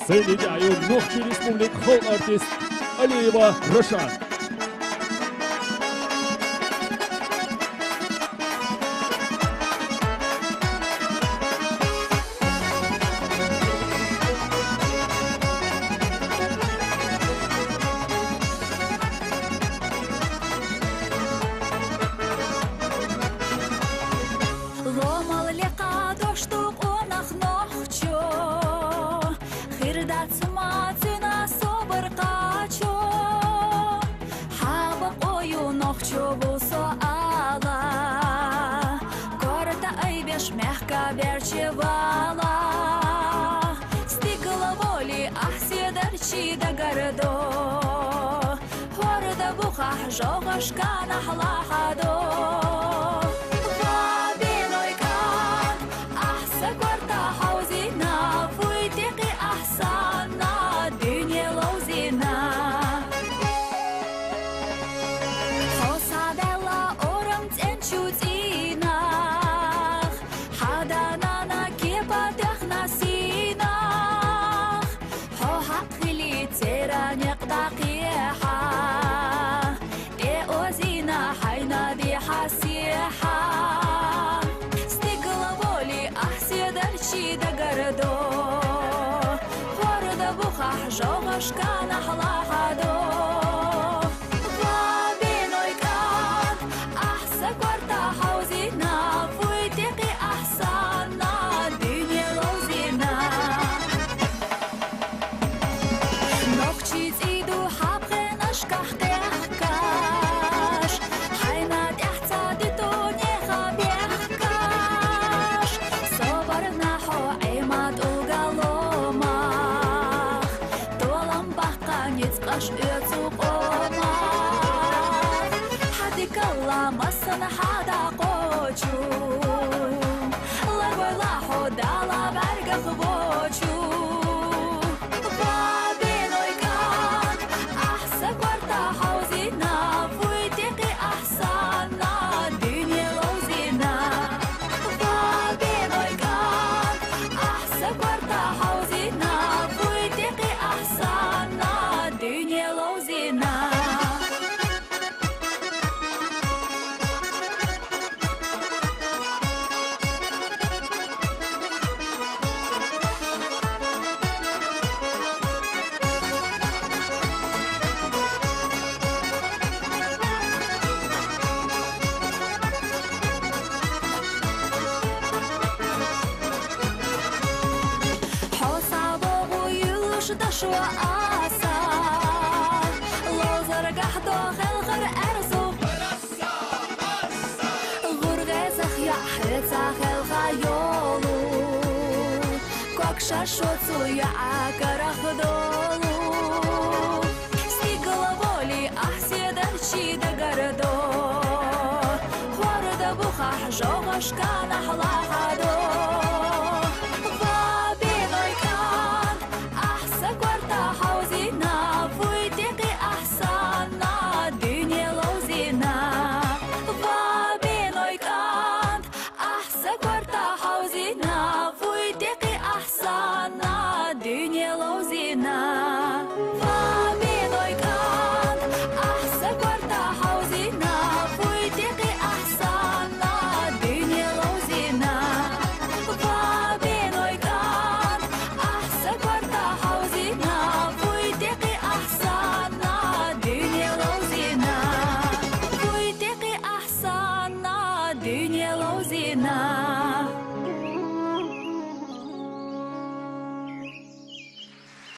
Соединяю Нохчи Республик холл-артист Алиева Рошан. Мягко берчевала, стикла воли, ахседарчи да городо, горда буха, жогашка нахлахадо. Вабинойкан, ахса кварта хаузина, фуйтики ахсана, дюне лоузина. Хосадела орам ценчутина. Жогашка нахлахадо. Вабинойкан, ахса кварта хаузина, фуйтики ахсана, дюне лоузина. Нохчи циду хабхенашках техкаш, хайна техца дито неха бехкаш, собар нахо эймат угалома. Аш ötsukoma hadi kallamasana hada qochu lagwala hodala barga khochu vabinoykan ahsa kwarta hauzina fuitiki ahsana dunya lozina vabinoykan ahsa kwarta hauzina fuitiki ahsana Dünya lozina. Hosa bogu yulush dashwa asa. داخل غر ارزو غرغزخ يا حرتاخل خيولو كوكشا شوцу я карахдолу стигла воли ахседарчи да городо города буха жогашка нахлахадо